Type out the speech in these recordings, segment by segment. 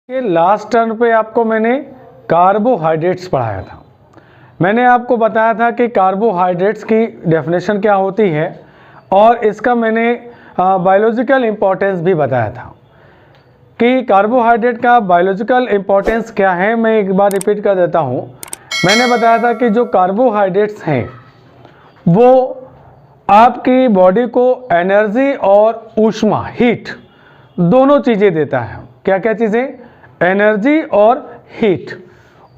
कि last turn पे आपको मैंने कार्बोहाइड्रेट्स पढ़ाया था। मैंने आपको बताया था कि कार्बोहाइड्रेट्स की डेफिनेशन क्या होती है और इसका मैंने बायोलॉजिकल इम्पोर्टेंस भी बताया था कि कार्बोहाइड्रेट का बायोलॉजिकल इम्पोर्टेंस क्या है। मैं एक बार रिपीट कर देता हूँ। मैंने बताया था कि जो कार्बोहाइड्रेट्स हैं वो आपकी बॉडी को एनर्जी और ऊष्मा, हीट, दोनों चीज़ें देता है। क्या क्या चीज़ें? एनर्जी और हीट,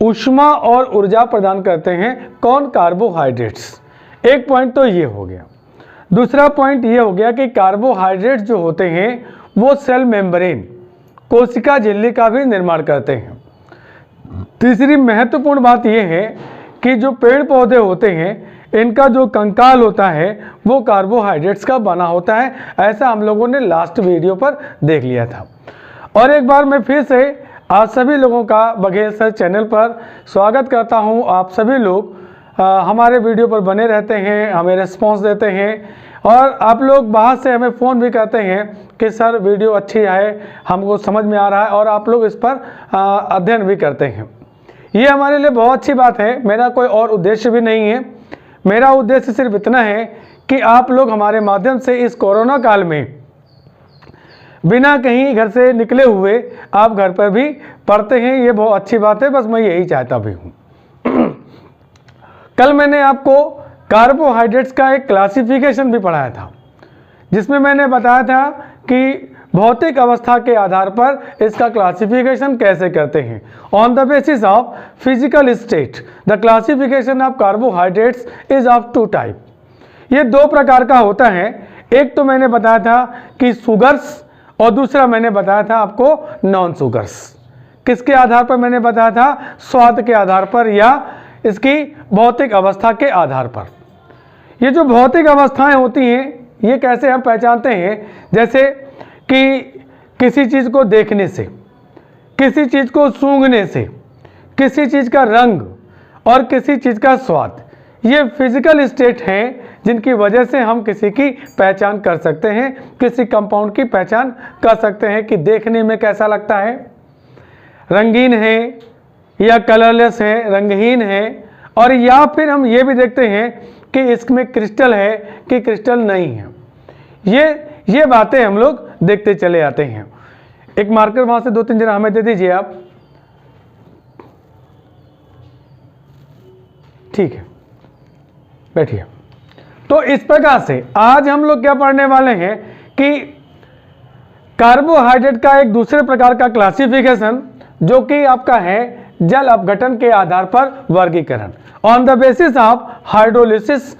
ऊष्मा और ऊर्जा प्रदान करते हैं। कौन? कार्बोहाइड्रेट्स। एक पॉइंट तो ये हो गया। दूसरा पॉइंट ये हो गया कि कार्बोहाइड्रेट्स जो होते हैं वो सेल मेम्ब्रेन, कोशिका झिल्ली का भी निर्माण करते हैं। तीसरी महत्वपूर्ण बात यह है कि जो पेड़ पौधे होते हैं इनका जो कंकाल होता है वो कार्बोहाइड्रेट्स का बना होता है। ऐसा हम लोगों ने लास्ट वीडियो पर देख लिया था। और एक बार मैं फिर से आप सभी लोगों का बघेल सर चैनल पर स्वागत करता हूं। आप सभी लोग हमारे वीडियो पर बने रहते हैं, हमें रिस्पॉन्स देते हैं और आप लोग बाहर से हमें फ़ोन भी करते हैं कि सर वीडियो अच्छी है, हमको समझ में आ रहा है और आप लोग इस पर अध्ययन भी करते हैं। ये हमारे लिए बहुत अच्छी बात है। मेरा कोई और उद्देश्य भी नहीं है। मेरा उद्देश्य सिर्फ इतना है कि आप लोग हमारे माध्यम से इस कोरोना काल में बिना कहीं घर से निकले हुए आप घर पर भी पढ़ते हैं। ये बहुत अच्छी बात है, बस मैं यही चाहता भी हूँ। कल मैंने आपको कार्बोहाइड्रेट्स का एक क्लासिफिकेशन भी पढ़ाया था जिसमें मैंने बताया था कि भौतिक अवस्था के आधार पर इसका क्लासिफिकेशन कैसे करते हैं। On the basis of physical state the classification of carbohydrates is of two type. ये दो प्रकार का होता है। एक तो मैंने बताया था कि शुगर्स और दूसरा मैंने बताया था आपको नॉन शुगर्स। किसके आधार पर मैंने बताया था? स्वाद के आधार पर या इसकी भौतिक अवस्था के आधार पर। ये जो भौतिक अवस्थाएं होती हैं ये कैसे हम पहचानते हैं? जैसे कि किसी चीज़ को देखने से, किसी चीज़ को सूंघने से, किसी चीज़ का रंग और किसी चीज़ का स्वाद, ये फिजिकल स्टेट हैं जिनकी वजह से हम किसी की पहचान कर सकते हैं, किसी कंपाउंड की पहचान कर सकते हैं कि देखने में कैसा लगता है, रंगीन है या कलरलेस है, रंगहीन है, और या फिर हम ये भी देखते हैं कि इसमें क्रिस्टल है कि क्रिस्टल नहीं है। ये बातें हम लोग देखते चले आते हैं। एक मार्कर वहाँ से 2-3 जरा हमें दे दीजिए आप। ठीक है, बैठिए। तो इस प्रकार से आज हम लोग क्या पढ़ने वाले हैं कि कार्बोहाइड्रेट का एक दूसरे प्रकार का क्लासिफिकेशन जो कि आपका है जल अपघटन के आधार पर वर्गीकरण। On the basis of hydrolysis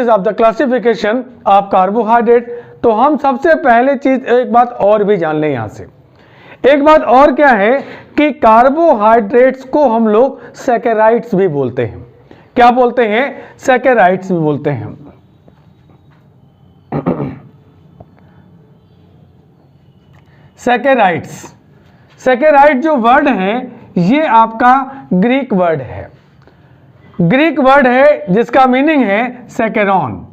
of the classification of carbohydrate. तो हम सबसे पहले चीज एक बात और भी जान लें। यहां से एक बात और क्या है कि कार्बोहाइड्रेट्स को हम लोग सैकेराइड्स भी बोलते हैं। क्या बोलते हैं? सैकेराइड्स भी बोलते हैं। सैकेराइड जो वर्ड है ये आपका ग्रीक वर्ड है। ग्रीक वर्ड है जिसका मीनिंग है सैकेरॉन।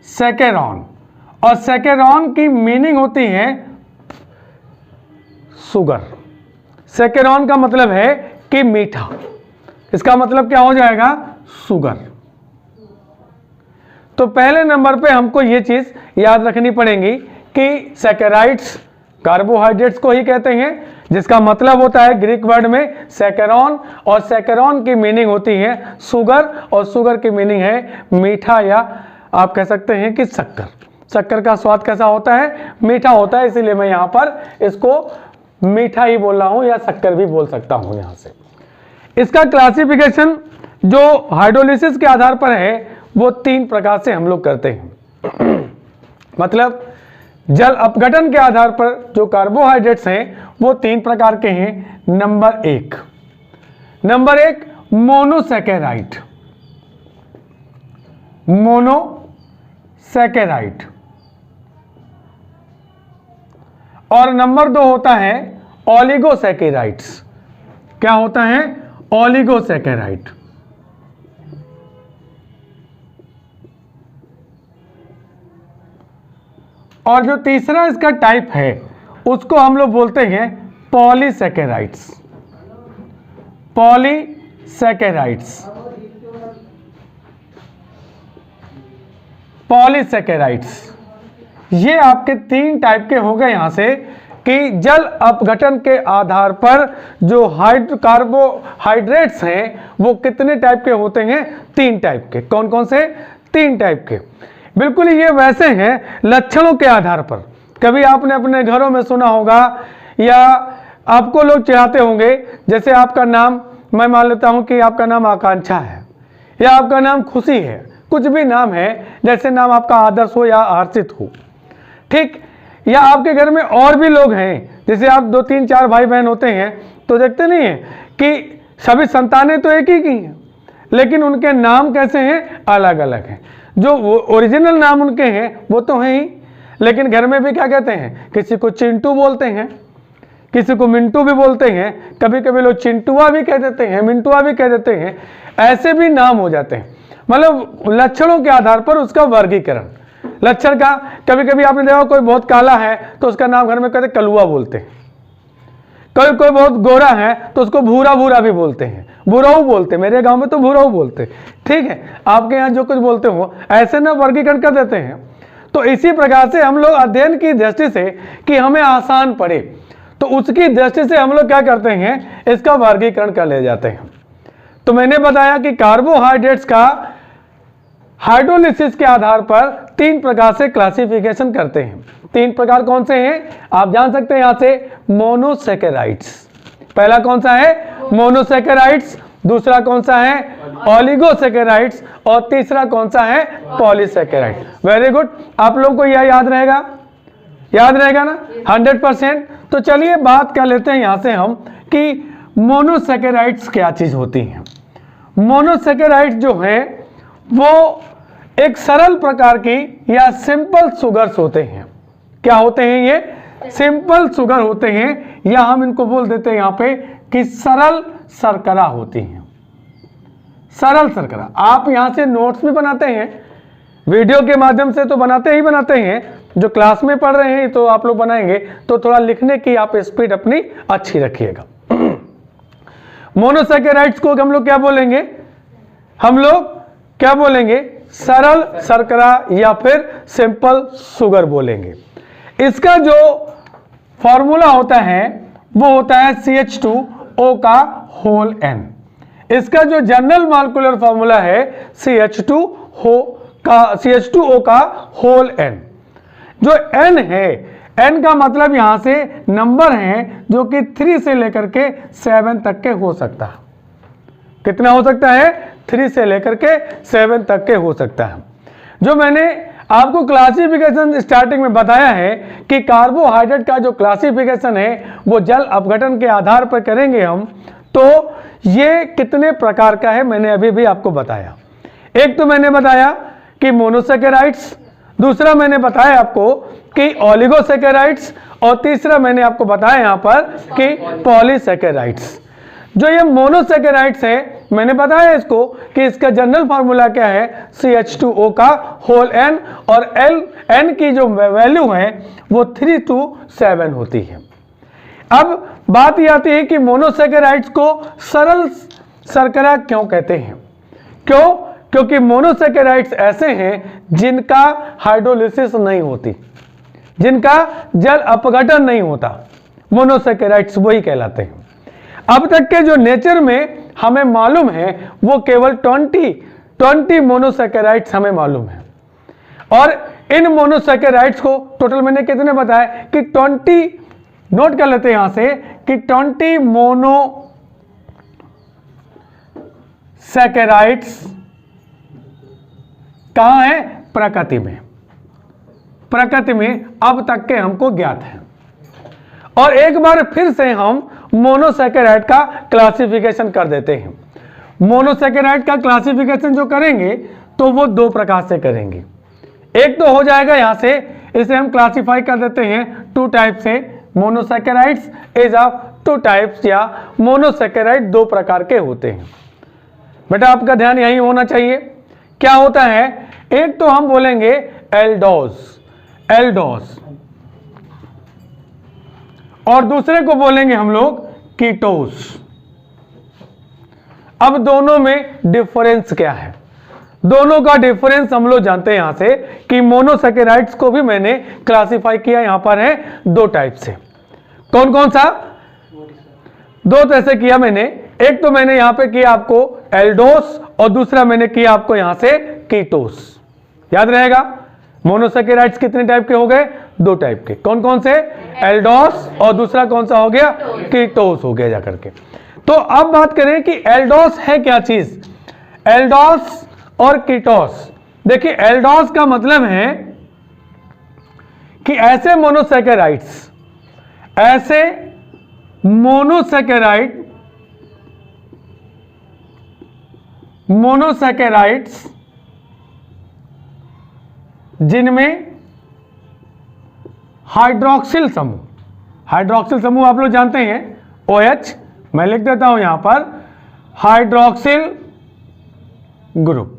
सैकेरॉन, और सैकेरॉन की मीनिंग होती है शुगर। सैकेरॉन का मतलब है कि मीठा। इसका मतलब क्या हो जाएगा? शुगर। तो पहले नंबर पे हमको ये चीज याद रखनी पड़ेगी कि सैकेराइड्स कार्बोहाइड्रेट्स को ही कहते हैं जिसका मतलब होता है ग्रीक वर्ड में सैकेरॉन, और सैकेरॉन की मीनिंग होती है शुगर, और शुगर की मीनिंग है मीठा, या आप कह सकते हैं कि शक्कर। शक्कर का स्वाद कैसा होता है? मीठा होता है। इसीलिए मैं यहाँ पर इसको मीठा ही बोल रहा हूँ या शक्कर भी बोल सकता हूँ। यहाँ से इसका क्लासिफिकेशन जो हाइड्रोलिसिस के आधार पर है वो 3 प्रकार से हम लोग करते हैं। मतलब जल अपघटन के आधार पर जो कार्बोहाइड्रेट्स हैं वो 3 प्रकार के हैं। नंबर एक मोनोसैकेराइड। और नंबर 2 होता है ओलिगोसैकेराइड्स। क्या होता है? ओलिगोसैकेराइड। और जो तीसरा इसका टाइप है उसको हम लोग बोलते हैं पॉलीसैकेराइड्स। पॉलीसैकेराइड्स, पॉलीसैकेराइड्स ये आपके 3 टाइप के हो गए यहां से कि जल अपघटन के आधार पर जो कार्बोहाइड्रेट्स हैं वो कितने टाइप के होते हैं? 3 टाइप के। कौन कौन से? 3 टाइप के। बिल्कुल ये वैसे हैं लक्षणों के आधार पर। कभी आपने अपने घरों में सुना होगा या आपको लोग चाहते होंगे, जैसे आपका नाम, मैं मान लेता हूं कि आपका नाम आकांक्षा है या आपका नाम खुशी है, कुछ भी नाम है, जैसे नाम आपका आदर्श हो या हर्षित हो, ठीक, या आपके घर में और भी लोग हैं, जैसे आप 2 3 4 भाई बहन होते हैं तो देखते नहीं है कि सभी संतानें तो एक ही की हैं लेकिन उनके नाम कैसे हैं? अलग अलग हैं। जो ओरिजिनल नाम उनके हैं वो तो हैं ही, लेकिन घर में भी क्या कहते हैं? किसी को चिंटू बोलते हैं, किसी को मिंटू भी बोलते हैं, कभी कभी लोग चिंटुआ भी कह देते हैं, मिंटुआ भी कह देते हैं, ऐसे भी नाम हो जाते हैं। मतलब लक्षणों के आधार पर उसका वर्गीकरण। लक्षण का, कभी कभी आपने देखा कोई बहुत काला है तो उसका नाम घर में कहते कलुआ बोलते हैं, कोई बहुत गोरा है तो उसको भूरा भूरा भी बोलते हैं, भूराऊ बोलते हैं, मेरे गांव में तो भूराऊ बोलते हैं, ठीक है, आपके यहाँ जो कुछ बोलते हो ऐसे ना वर्गीकरण कर देते हैं। तो इसी प्रकार से हम लोग अध्ययन की दृष्टि से कि हमें आसान पड़े तो उसकी दृष्टि से हम लोग क्या करते हैं? इसका वर्गीकरण कर ले जाते हैं। तो मैंने बताया कि कार्बोहाइड्रेट्स का हाइड्रोलिसिस के आधार पर 3 प्रकार से क्लासिफिकेशन करते हैं। 3 प्रकार कौन से हैं? आप जान सकते हैं यहां से, मोनोसैकेराइड्स। पहला कौन सा है? मोनोसैकेराइड्स। दूसरा कौन सा है? ओलिगोसैकेराइड्स। और तीसरा कौन सा है? पॉलीसैकेराइड। वेरी गुड, आप लोगों को यह याद रहेगा, याद रहेगा ना 100%। तो चलिए बात कर लेते हैं यहां से हम कि मोनोसैकेराइड्स क्या चीज होती हैं। मोनोसैकेराइड्स जो है वो एक सरल प्रकार की या सिंपल सुगर्स होते हैं। क्या होते हैं ये? सिंपल सुगर होते हैं, या हम इनको बोल देते हैं यहां पे कि सरल शर्करा होती हैं। सरल शर्करा। आप यहां से नोट्स भी बनाते हैं, वीडियो के माध्यम से तो बनाते ही बनाते हैं, जो क्लास में पढ़ रहे हैं तो आप लोग बनाएंगे, तो थोड़ा लिखने की आप स्पीड अपनी अच्छी रखिएगा। मोनोसैकेराइड्स को हम लोग क्या बोलेंगे? हम लोग क्या बोलेंगे? सरल शर्करा या फिर सिंपल शुगर बोलेंगे। इसका जो फॉर्मूला होता है वो होता है CH2O का होल N। इसका जो जनरल मॉलिक्यूलर फॉर्मूला है CH2O का होल N। जो N है, N का मतलब यहां से नंबर है जो कि 3 से लेकर के 7 तक के हो सकता है। कितना हो सकता है? 3 से लेकर के 7 तक के हो सकता है। जो मैंने आपको क्लासिफिकेशन स्टार्टिंग में बताया है कि कार्बोहाइड्रेट का जो क्लासिफिकेशन है वो जल अपघटन के आधार पर करेंगे हम, तो ये कितने प्रकार का है मैंने अभी भी आपको बताया। एक तो मैंने बताया कि मोनोसैकेराइड्स, दूसरा मैंने बताया आपको कि ओलिगोसैकेराइड्स, और तीसरा मैंने आपको बताया यहां पर कि पॉलीसैकेराइड्स। जो ये मोनोसैकेराइड्स है, मैंने बताया इसको कि इसका जनरल फार्मूला क्या है? CH2O का होल N, और N की जो वैल्यू है वो 3 to 7 होती है। अब बात ये आती है कि मोनोसैकेराइड्स को सरल शर्करा क्यों कहते हैं? क्यों? क्योंकि मोनोसैकेराइड्स ऐसे हैं जिनका हाइड्रोलिसिस नहीं होती, जिनका जल अपघटन नहीं होता, मोनोसैकेराइड्स वही कहलाते हैं। अब तक के जो नेचर में हमें मालूम है वो केवल 20 मोनोसैकेराइड्स हमें मालूम है, और इन मोनोसैकेराइड्स को टोटल मैंने कितने बताया कि 20, नोट कर लेते हैं यहां से कि 20 मोनोसैकेराइड्स कहां है? प्रकृति में। प्रकृति में अब तक के हमको ज्ञात है। और एक बार फिर से हम मोनोसैकेराइड का क्लासिफिकेशन कर देते हैं। मोनोसैकेराइड का क्लासिफिकेशन जो करेंगे तो वो 2 प्रकार से करेंगे। एक तो हो जाएगा यहां से, इसे हम क्लासिफाई कर देते हैं 2 टाइप से। मोनोसैकेराइड्स इज ऑफ 2 टाइप्स, या मोनोसैकेराइड 2 प्रकार के होते हैं। बेटा आपका ध्यान यही होना चाहिए। क्या होता है? एक तो हम बोलेंगे एल्डोज। एल्डोस, और दूसरे को बोलेंगे हम लोग कीटोस। अब दोनों में डिफरेंस क्या है? दोनों का डिफरेंस हम लोग जानते हैं यहां से कि मोनोसैकेराइड्स को भी मैंने क्लासिफाई किया, यहां पर है दो टाइप से। कौन कौन सा? दो तरह से किया मैंने। एक तो मैंने यहां पे किया आपको एल्डोस, और दूसरा मैंने किया आपको यहां से कीटोस। याद रहेगा मोनोसैकेराइड्स कितने टाइप के हो गए? दो टाइप के। कौन कौन से? एल्डोस, और दूसरा कौन सा हो गया? कीटोस हो गया जाकर के। तो अब बात करें कि एल्डोस है क्या चीज? एल्डोस और कीटोस, देखिए एल्डोस का मतलब है कि ऐसे मोनोसैकेराइड्स जिनमें हाइड्रोक्सिल समूह आप लोग जानते हैं OH, मैं लिख देता हूं यहां पर हाइड्रोक्सिल ग्रुप,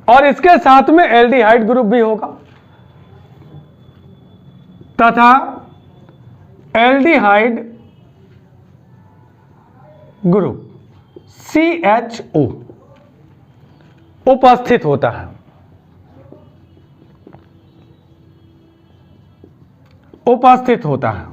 और इसके साथ में एल्डिहाइड ग्रुप भी होगा तथा एल्डिहाइड ग्रुप CHO उपस्थित होता है।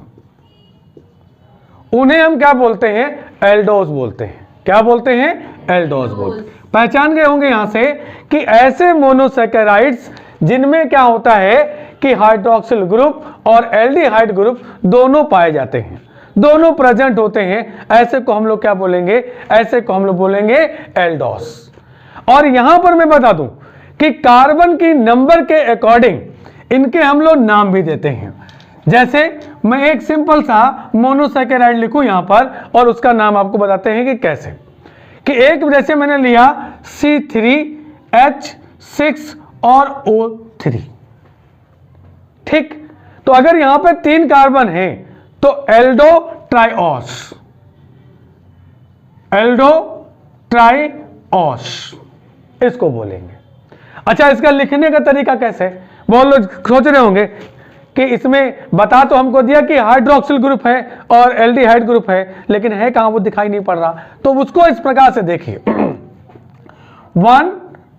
उन्हें हम क्या बोलते हैं? एल्डोस बोलते हैं। क्या बोलते हैं? एल्डोस बोलते हैं। पहचान गए होंगे यहां से कि ऐसे मोनोसैकेराइड्स जिनमें क्या होता है कि हाइड्रोक्सिल ग्रुप और एल्डिहाइड ग्रुप दोनों पाए जाते हैं, दोनों प्रेजेंट होते हैं, ऐसे को हम लोग क्या बोलेंगे? ऐसे को हम लोग बोलेंगे एल्डोस। और यहां पर मैं बता दूं कि कार्बन की नंबर के अकॉर्डिंग इनके हम लोग नाम भी देते हैं। जैसे मैं एक सिंपल सा मोनोसैकेराइड लिखूं यहां पर, और उसका नाम आपको बताते हैं कि कैसे। कि एक जैसे मैंने लिया C3H6 और O3, ठीक। तो अगर यहां पे 3 कार्बन है तो एल्डो ट्राइओस इसको बोलेंगे। अच्छा, इसका लिखने का तरीका कैसे? बहुत लोग सोच रहे होंगे कि इसमें बता तो हमको दिया कि हाइड्रोक्सिल ग्रुप है और एल्डिहाइड ग्रुप है, लेकिन है कहां? वो दिखाई नहीं पड़ रहा। तो उसको इस प्रकार से देखिए 1,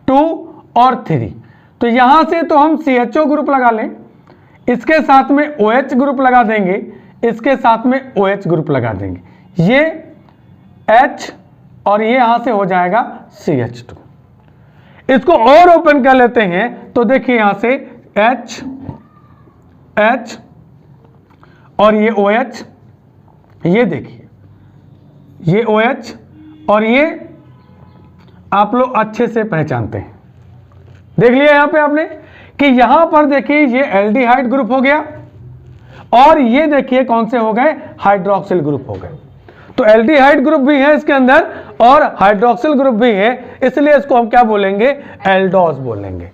2 और 3। तो यहां से तो हम CHO ग्रुप लगा लें, इसके साथ में OH ग्रुप लगा देंगे, इसके साथ में OH ग्रुप लगा देंगे, ये H और ये यहां से हो जाएगा CH2। इसको और ओपन कर लेते हैं तो देखिए यहां से H और ये OH, ये देखिए ये OH, और ये आप लोग अच्छे से पहचानते हैं। देख लिया यहां पे आपने कि यहां पर देखिए ये एल्डिहाइड ग्रुप हो गया, और ये देखिए कौन से हो गए? हाइड्रोक्सिल ग्रुप हो गए। तो एल्डिहाइड ग्रुप भी है इसके अंदर और हाइड्रोक्सिल ग्रुप भी है, इसलिए इसको हम क्या बोलेंगे? एल्डोस बोलेंगे।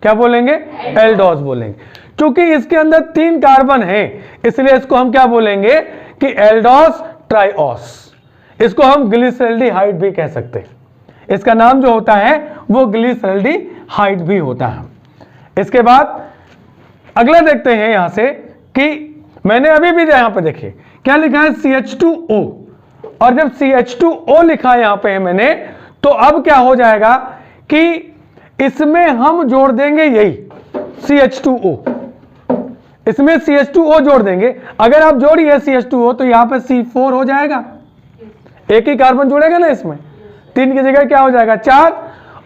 क्या बोलेंगे? एल्डोस बोलेंगे। क्योंकि इसके अंदर 3 कार्बन है, इसलिए इसको हम क्या बोलेंगे कि एल्डोस ट्राइओस। इसको हम ग्लिसरल्डिहाइड भी कह सकते हैं। इसका नाम जो होता है वो ग्लिसरल्डिहाइड भी होता है। इसके बाद अगला देखते हैं यहां से कि मैंने अभी भी यहां पे देखिए क्या लिखा है? CH2O, और जब CH2O लिखा है यहां पे मैंने, तो अब क्या हो जाएगा कि इसमें हम जोड़ देंगे यही CH2O, इसमें CH2O जोड़ देंगे। अगर आप जोड़िए CH2O तो यहां पे C4 हो जाएगा, एक ही कार्बन जोड़ेगा ना इसमें, 3 की जगह क्या हो जाएगा? 4,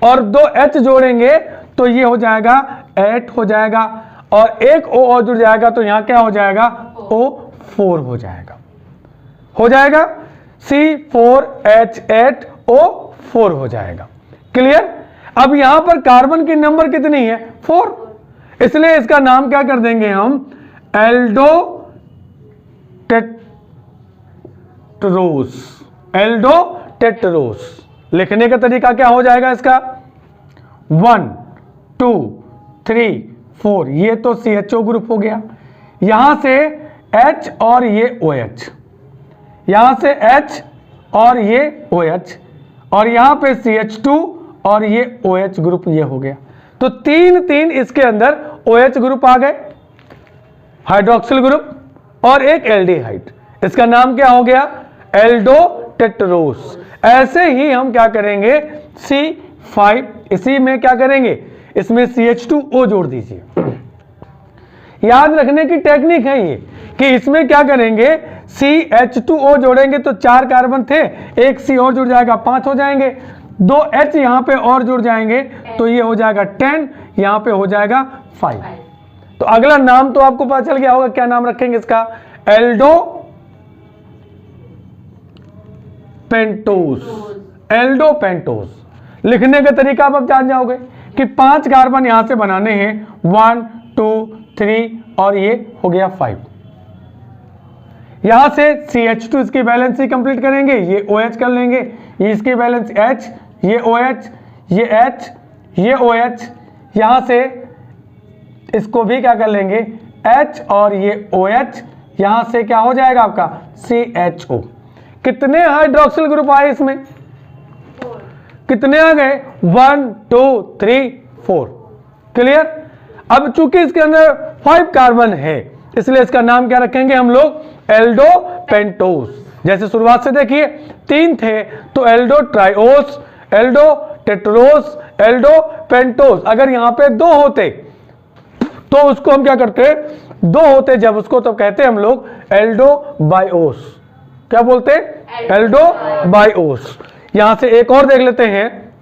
और 2 H जोड़ेंगे तो ये हो जाएगा 8 हो जाएगा, और एक O और जुड़ जाएगा तो यहां क्या हो जाएगा? O4 हो जाएगा C4H8O4 हो जाएगा। क्लियर? अब यहां पर कार्बन की नंबर कितनी है? 4, इसलिए इसका नाम क्या कर देंगे हम? एल्डोटेट्रोस। लिखने का तरीका क्या हो जाएगा इसका? 1, 2, 3, 4, ये तो CHO ग्रुप हो गया, यहां से H और ये OH, यहां से H और ये OH, और यहां पे CH2 और ये OH ग्रुप ये हो गया। तो 3 इसके अंदर OH ग्रुप आ गए, हाइड्रोक्सिल ग्रुप, और एक एल्डिहाइड, इसका नाम क्या हो गया, एल्डोटेट्रोस। ऐसे ही हम क्या करेंगे, C5, इसी में क्या करेंगे, इसमें CH2O जोड़ दीजिए। याद रखने की टेक्निक है ये कि इसमें क्या करेंगे, CH2O जोड़ेंगे तो 4 कार्बन थे, एक C और जुड़ जाएगा 5 हो जाएंगे, 2 H यहां पे और जुड़ जाएंगे तो ये हो जाएगा 10, यहां पे हो जाएगा 5। तो अगला नाम तो आपको पता चल गया होगा, क्या नाम रखेंगे इसका, एल्डो पेंटोस। एल्डो पेंटोस लिखने का तरीका आप जान जाओगे कि 5 कार्बन यहां से बनाने हैं, 1 2 3 और ये हो गया 5। यहां से CH2 इसकी बैलेंस ही कंप्लीट करेंगे, ये OH कर लेंगे, ये इसकी बैलेंस H, ये OH, ये H, ये OH, यहां से इसको भी क्या कर लेंगे H और ये OH, यहां से क्या हो जाएगा आपका CHO। कितने हाइड्रोक्सिल ग्रुप आए इसमें, कितने आ गए, 1 2 3 4। क्लियर। अब चूंकि इसके अंदर 5 कार्बन है इसलिए इसका नाम क्या रखेंगे हम लोग, एल्डो पेंटोस। जैसे शुरुआत से देखिए 3 थे तो aldotriose, aldotetrose, aldopentose. अगर यहां पे 2 होते तो उसको हम क्या करते, 2 होते जब उसको तो कहते हम लोग एल्डो बाइओस। क्या बोलते, एल्डो बाइओस। यहां से एक और देख लेते हैं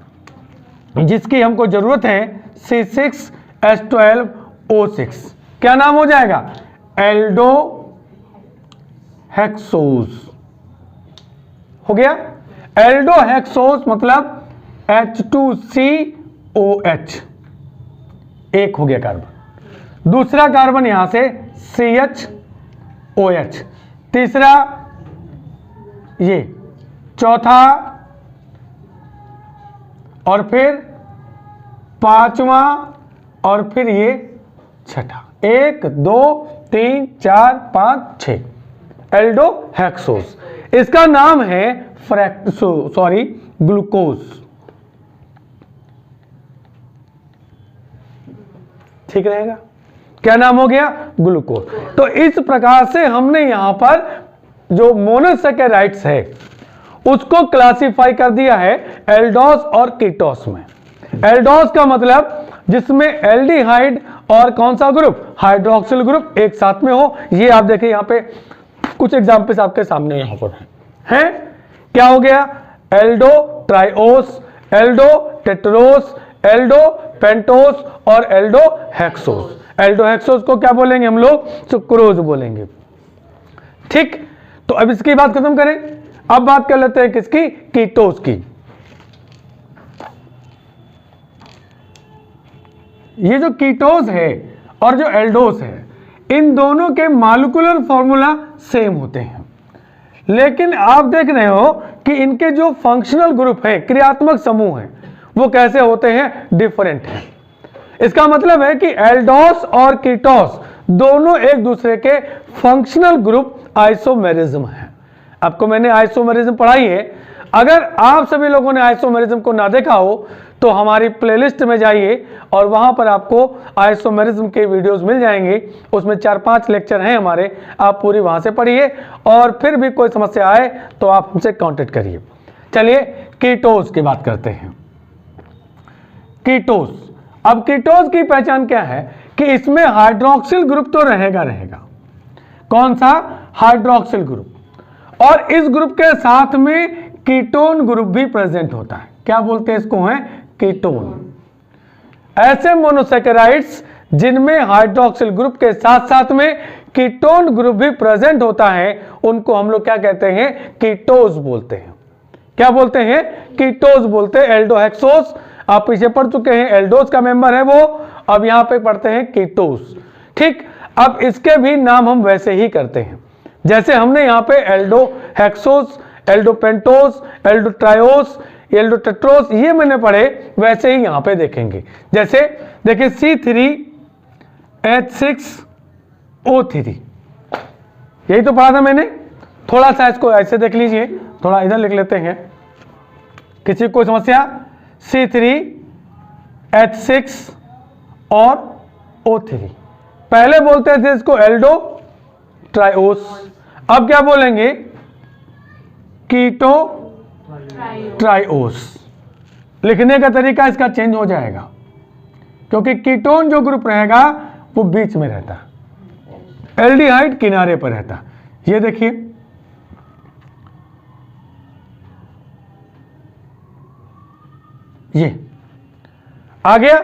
जिसकी हमको जरूरत है, C6H12O6। क्या नाम हो जाएगा, एल्डो हेक्सोस। हो गया, एल्डो हेक्सोस मतलब H2COH, एक हो गया कार्बन। दूसरा कार्बन यहां से CHOH, तीसरा ये, चौथा और फिर पांचवा और फिर ये छठा, 1 2 3 4 5 6, एल्डो हेक्सोस। इसका नाम है ग्लूकोज। ठीक रहेगा, क्या नाम हो गया, ग्लूकोज। तो इस प्रकार से हमने यहां पर जो मोनोसैकेराइड्स है उसको क्लासिफाई कर दिया है एल्डोस और कीटोस में। एल्डोस का मतलब जिसमें एल्डिहाइड और कौन सा ग्रुप, हाइड्रोक्सिल ग्रुप एक साथ में हो। ये आप देखिए यहां पे कुछ एग्जांपल्स आपके सामने यहां पर हैं। क्या हो गया, aldotriose, aldotetrose, aldopentose और एल्डो हेक्सोस। एल्डो हेक्सोस को क्या बोलेंगे हम लोग, सुक्रोज बोलेंगे। ठीक, तो अब इसकी बात खत्म करें, अब बात कर लेते हैं किसकी, कीटोस की। ये जो कीटोस है और जो एल्डोस है, इन दोनों के मॉलिक्यूलर फॉर्मूला सेम होते हैं, लेकिन आप देख रहे हो कि इनके जो फंक्शनल ग्रुप है, क्रियात्मक समूह है, वो कैसे होते हैं, डिफरेंट है। इसका मतलब है कि एल्डोस और कीटोस दोनों एक दूसरे के फंक्शनल ग्रुप आइसोमेरिज्म है। आपको मैंने आइसोमेरिज्म पढ़ाई है। अगर आप सभी लोगों ने आइसोमेरिज्म को ना देखा हो तो हमारी प्लेलिस्ट में जाइए और वहां पर आपको आइसोमेरिज्म के वीडियोस मिल जाएंगे। उसमें 4-5 लेक्चर हैं हमारे, आप पूरी वहां से पढ़िए और फिर भी कोई समस्या आए तो आप हमसे कांटेक्ट करिए। चलिए कीटोस की बात करते हैं। कीटोस, अब कीटोस की पहचान क्या है कि इसमें हाइड्रोक्सिल ग्रुप तो रहेगा। कौन सा, हाइड्रोक्सिल ग्रुप, और इस ग्रुप के साथ में कीटोन ग्रुप भी प्रेजेंट होता है। क्या बोलते हैं इसको, है कीटोन। ऐसे मोनोसैकेराइड्स जिनमें हाइड्रोक्सिल ग्रुप के साथ साथ में कीटोन ग्रुप भी प्रेजेंट होता है उनको हम लोग क्या कहते हैं, कीटोस बोलते हैं। क्या बोलते हैं, कीटोस बोलते हैं। एल्डोहेक्सोस आप पीछे पढ़ चुके हैं, एल्डोस का मेंबर है वो, अब यहां पे पढ़ते हैं कीटोस। ठीक, अब इसके भी नाम हम वैसे ही करते हैं जैसे हमने यहां पे aldohexose, aldopentose, aldotriose, aldotetrose ये मैंने पढ़े, वैसे ही यहां पे देखेंगे। जैसे देखिए C3H6O3, यही तो पढ़ा था मैंने। थोड़ा सा इसको ऐसे देख लीजिए, थोड़ा इधर लिख लेते हैं, किसी को समस्या, C3H6 और O3। पहले बोलते थे इसको एल्डो ट्राइओस, अब क्या बोलेंगे? कीटो ट्राइओस। लिखने का तरीका इसका चेंज हो जाएगा, क्योंकि कीटोन जो ग्रुप रहेगा वो बीच में रहता है, एल्डिहाइड किनारे पर रहता। ये देखिए, ये आ गया।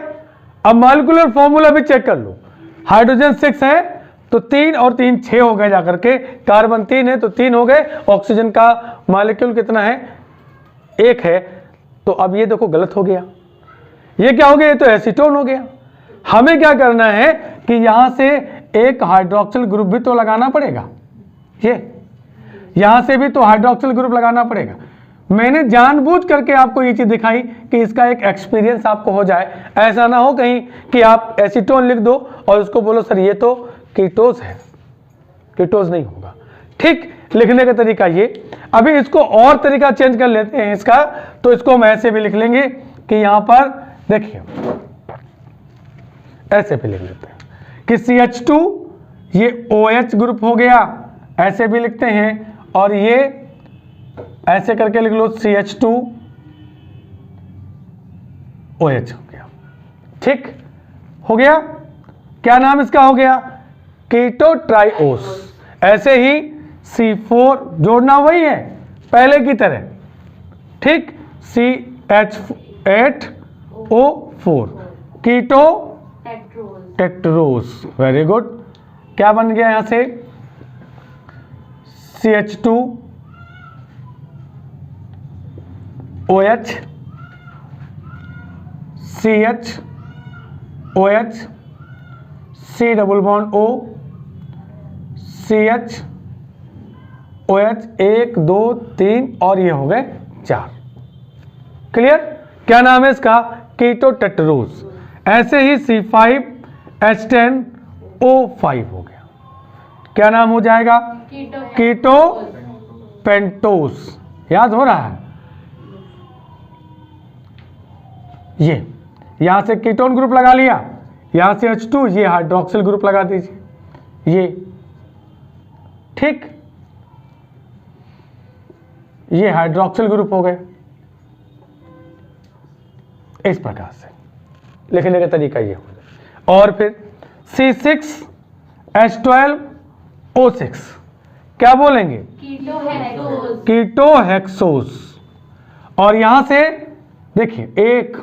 अब मॉलिक्यूलर फॉर्मूला भी चेक कर लो। हाइड्रोजन 6 है तो 3 और 3 6 हो गए जाकर के, कार्बन 3 है तो 3 हो गए, ऑक्सीजन का मॉलिक्यूल कितना है? 1 है। तो अब ये देखो गलत हो गया, ये क्या हो गया? ये तो एसीटोन हो गया। हमें क्या करना है कि यहां से एक हाइड्रोक्सिल ग्रुप भी तो लगाना पड़ेगा, ये यहां से भी तो हाइड्रोक्सिल ग्रुप लगाना पड़ेगा। मैंने जानबूझ करके आपको ये चीज दिखाई कि इसका एक एक्सपीरियंस आपको हो जाए। ऐसा ना हो कहीं कि आप एसीटोन लिख दो और उसको बोलो सर ये तो कीटोस है, कीटोस नहीं होगा। ठीक लिखने का तरीका ये। अभी इसको और तरीका चेंज कर लेते हैं इसका, तो इसको हम ऐसे भी लिख लेंगे कि यहां पर देखिए, ऐसे भी लिख लेते हैं कि CH2 ये OH ग्रुप हो गया, ऐसे भी लिखते हैं, और ये ऐसे करके लिख लो CH2 OH हो गया। ठीक हो गया। क्या नाम इसका हो गया? कीटो ट्राइओस। ऐसे ही C4 जोड़ना वही है पहले की तरह, ठीक, CH8O4 कीटो टेट्रोस। Very good. क्या बन गया यहां से? CH2 OH CH OH C double bond O CH OH 1 2 3 और ये हो गए 4। क्लियर? क्या नाम है इसका? कीटो टेट्रोस। ऐसे ही C5H10O5 हो गया। क्या नाम हो जाएगा? कीटो पेंटोस। याद हो रहा है? ये यहां से कीटोन ग्रुप लगा लिया, यहां से H2, ये हाइड्रोक्सिल ग्रुप लगा दीजिए, ये ठीक, ये हाइड्रोक्सिल ग्रुप हो गए। इस प्रकार से लिखने का तरीका ये हो गया। और फिर C6H12O6 क्या बोलेंगे? कीटो हेक्सोस। और यहां से देखिए 1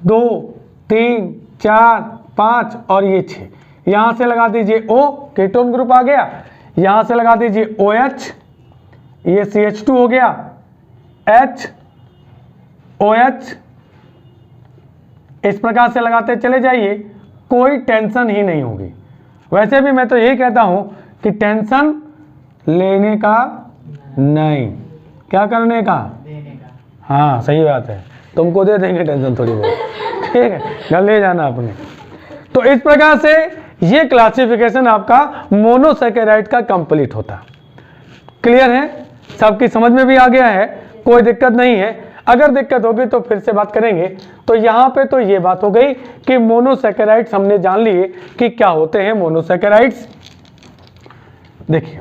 2 3 4 5 और ये 6, यहां से लगा दीजिए O, कीटोन ग्रुप आ गया। यहां से लगा दीजिए OH, ये CH2 हो गया, H OH। इस प्रकार से लगाते चले जाइए, कोई टेंशन ही नहीं होगी। वैसे भी मैं तो यही कहता हूं कि टेंशन लेने का नहीं, क्या करने का? हाँ सही बात है, तुमको दे देंगे टेंशन थोड़ी बहुत, ठीक है, घर ले जाना अपने। तो इस प्रकार से ये क्लासिफिकेशन आपका मोनोसैकेराइड का कंप्लीट होता। क्लियर है? सबकी समझ में भी आ गया है? कोई दिक्कत नहीं है। अगर दिक्कत होगी तो फिर से बात करेंगे। तो यहां पे तो ये बात हो गई कि मोनोसैकेराइड्स हमने जान लिए कि क्या होते हैं मोनोसैकेराइड्स। देखिए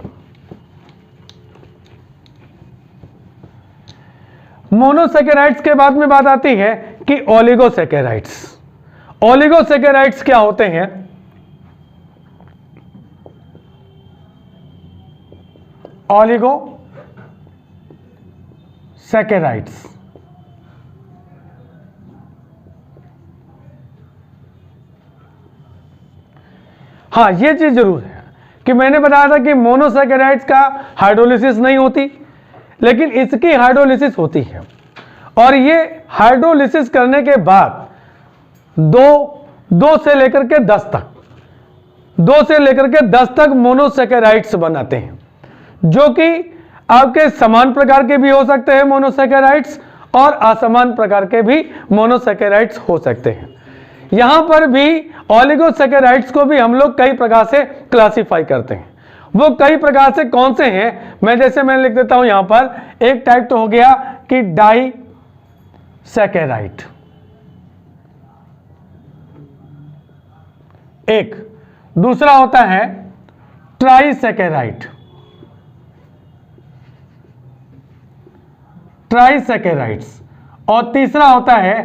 मोनोसैकेराइड्स के बाद में बात आती है कि ओलिगोसैकेराइड्स। ओलिगोसैकेराइड्स क्या होते हैं? ओलिगोसैकेराइड्स हाँ ये चीज जरूर है कि मैंने बताया था कि मोनोसैकेराइड्स का हाइड्रोलिसिस नहीं होती, लेकिन इसकी हाइड्रोलिसिस होती है। और ये हाइड्रोलिसिस करने के बाद 2 से लेकर के 10 तक 2 से लेकर के 10 तक मोनोसैकेराइड्स बनाते हैं, जो कि आपके समान प्रकार के भी हो सकते हैं मोनोसैकेराइड्स और असमान प्रकार के भी मोनोसैकेराइड्स हो सकते हैं। यहां पर भी ओलिगोसैकेराइड्स को भी हम लोग कई प्रकार से क्लासिफाई करते हैं। वो कई प्रकार से कौन से हैं? मैं लिख देता हूं यहां पर। एक टाइप तो हो गया कि डाइसैकेराइड, एक। दूसरा होता है ट्राइसैकेराइड, ट्राइसैकेराइड्स। और तीसरा होता है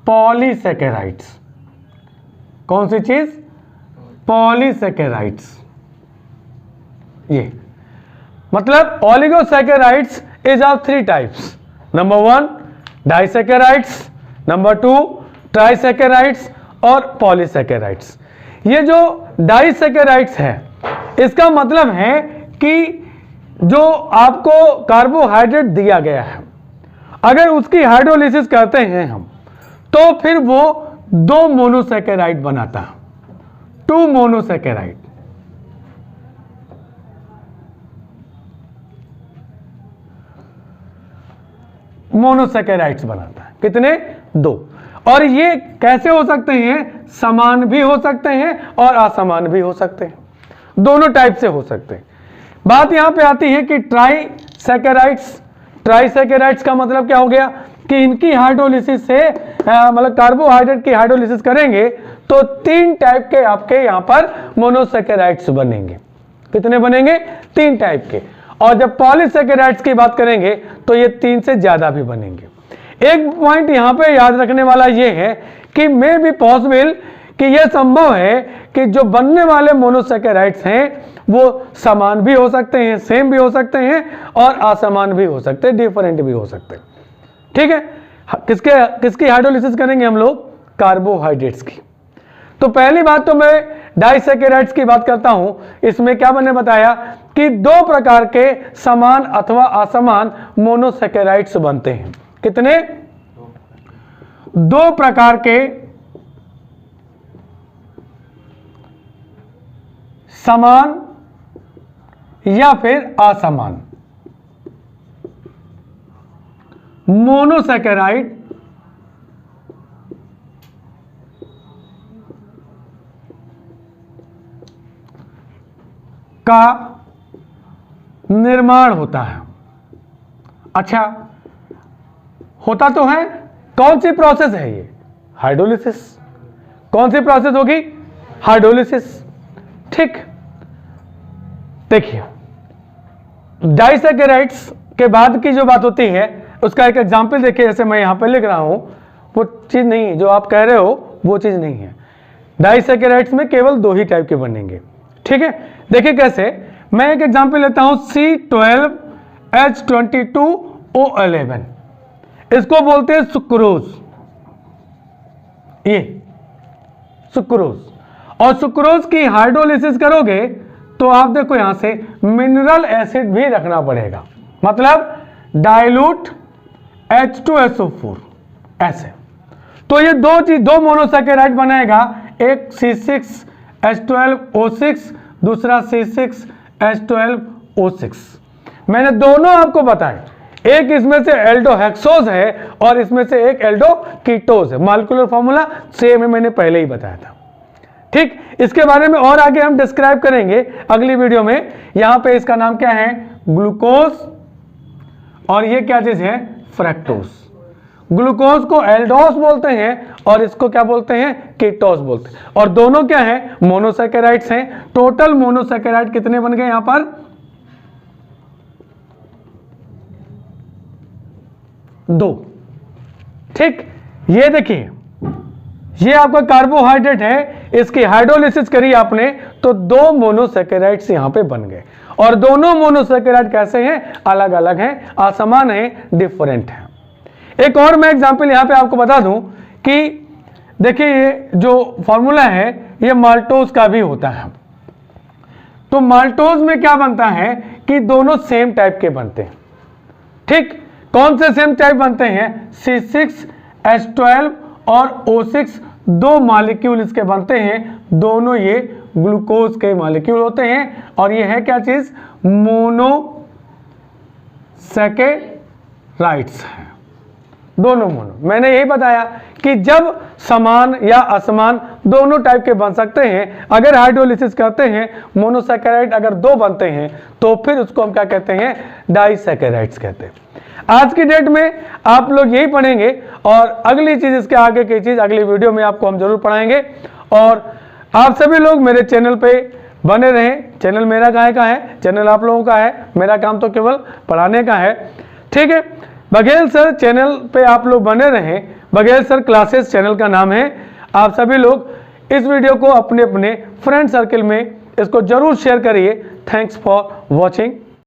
पॉलीसैकेराइड्स। कौन सी चीज? पॉलीसैकेराइड्स। ये मतलब oligosaccharides is of 3 types. Number 1 disaccharides, number 2 ट्राइसैकेराइड्स और पॉलीसैकेराइड्स। ये जो डाइसैकेराइड्स है इसका मतलब है कि जो आपको कार्बोहाइड्रेट दिया गया है, अगर उसकी हाइड्रोलिसिस करते हैं हम तो फिर वो 2 मोनोसैकेराइड बनाता है, 2 मोनोसैकेराइड। मोनोसैकेराइड्स बनाता है। कितने? 2। और ये कैसे हो सकते हैं? समान भी हो सकते हैं और असमान भी हो सकते हैं, दोनों टाइप से हो सकते हैं। बात यहां पे आती है कि ट्राइसैकेराइड्स, ट्राइसैकेराइड्स का मतलब क्या हो गया कि इनकी हाइड्रोलिसिस से मतलब कार्बोहाइड्रेट की हाइड्रोलिसिस करेंगे तो 3 टाइप के आपके यहां पर मोनोसैकेराइड्स बनेंगे। कितने बनेंगे? 3 टाइप के। और जब पॉलीसैकेराइड्स की बात करेंगे तो ये 3 से ज्यादा भी बनेंगे। एक पॉइंट यहां पे याद रखने वाला ये है कि मे बी पॉसिबल कि यह संभव है कि जो बनने वाले मोनोसैकेराइड्स हैं वो समान भी हो सकते हैं, सेम भी हो सकते हैं और असमान भी हो सकते हैं, डिफरेंट भी हो सकते हैं। ठीक है, किसकी हाइड्रोलिसिस करेंगे हम लोग? कार्बोहाइड्रेट्स की। तो पहली बात तो मैं डाइसैकेराइड्स की बात करता हूं। इसमें क्या मैंने बताया कि 2 प्रकार के समान अथवा असमान मोनोसैकेराइड्स बनते हैं। कितने? 2 प्रकार के समान या फिर असमान मोनोसैकेराइड का निर्माण होता है। अच्छा, होता तो है। कौन सी प्रोसेस है ये? हाइड्रोलिसिस। कौन सी प्रोसेस होगी? हाइड्रोलिसिस। ठीक, देखिए डाइसैकेराइड्स के बाद की जो बात होती है उसका एक एग्जांपल देखिए। जैसे मैं यहां पे लिख रहा हूं, वो चीज नहीं है जो आप कह रहे हो, वो चीज नहीं है। डाइसैकेराइड्स में केवल 2 ही टाइप के बनेंगे। ठीक है, देखिए कैसे। मैं एक एग्जांपल लेता हूं, C12H22O11। इसको बोलते हैं सुक्रोज। ये सुक्रोज। और सुक्रोज की हाइड्रोलिसिस करोगे तो आप देखो यहां से मिनरल एसिड भी रखना पड़ेगा, मतलब डाइल्यूट H2SO4 ऐसे। तो ये 2 मोनोसैकेराइड बनाएगा, एक C6H12O6, दूसरा C6H12O6। मैंने दोनों आपको बताए, एक इसमें से एल्डोहेक्सोज है और इसमें से एक एल्डोकीटोज है। मॉलिक्यूलर फॉर्मूला सेम है, मैंने पहले ही बताया था। ठीक, इसके बारे में और आगे हम डिस्क्राइब करेंगे अगली वीडियो में। यहां पे इसका नाम क्या है? ग्लूकोज। और ये क्या चीज है? फ्रक्टोज। ग्लूकोज को एल्डोस बोलते हैं और इसको क्या बोलते हैं? कीटोस बोलते हैं। और दोनों क्या है? मोनोसैकेराइड्स हैं। टोटल मोनोसैकेराइड कितने बन गए यहां पर? 2। ठीक, ये देखिए, ये आपका कार्बोहाइड्रेट है, इसकी हाइड्रोलिसिस करी आपने तो 2 मोनोसैकेराइड्स यहां पे बन गए। और दोनों मोनोसैकेराइड कैसे हैं? अलग अलग हैं, असमान हैं, डिफरेंट हैं। एक और मैं एग्जांपल यहां पे आपको बता दूं कि देखिए ये जो फॉर्मूला है ये माल्टोज का भी होता है। तो माल्टोज में क्या बनता है कि दोनों सेम टाइप के बनते हैं। ठीक, कौन से सेम टाइप बनते हैं? C6H12 और O6 2 मॉलिक्यूल इसके बनते हैं। दोनों ये ग्लूकोज के मॉलिक्यूल होते हैं। और ये है क्या चीज? मोनोसैकेराइड्स है, दोनों मोनो। मैंने यही बताया कि जब समान या असमान दोनों टाइप के बन सकते हैं, अगर हाइड्रोलिसिस करते हैं मोनोसैकेराइड अगर 2 बनते हैं तो फिर उसको हम क्या कहते हैं? डाइसैकेराइड्स कहते हैं। आज की डेट में आप लोग यही पढ़ेंगे और अगली चीज, इसके आगे की चीज अगली वीडियो में आपको हम जरूर पढ़ाएंगे। और आप सभी लोग मेरे चैनल पे बने रहें। चैनल मेरा काहे का है, चैनल आप लोगों का है। मेरा काम तो केवल पढ़ाने का है, ठीक है। बघेल सर चैनल पे आप लोग बने रहें। बघेल सर क्लासेस चैनल का नाम है। आप सभी लोग इस वीडियो को अपने अपने फ्रेंड सर्किल में इसको जरूर शेयर करिए। Thanks for watching.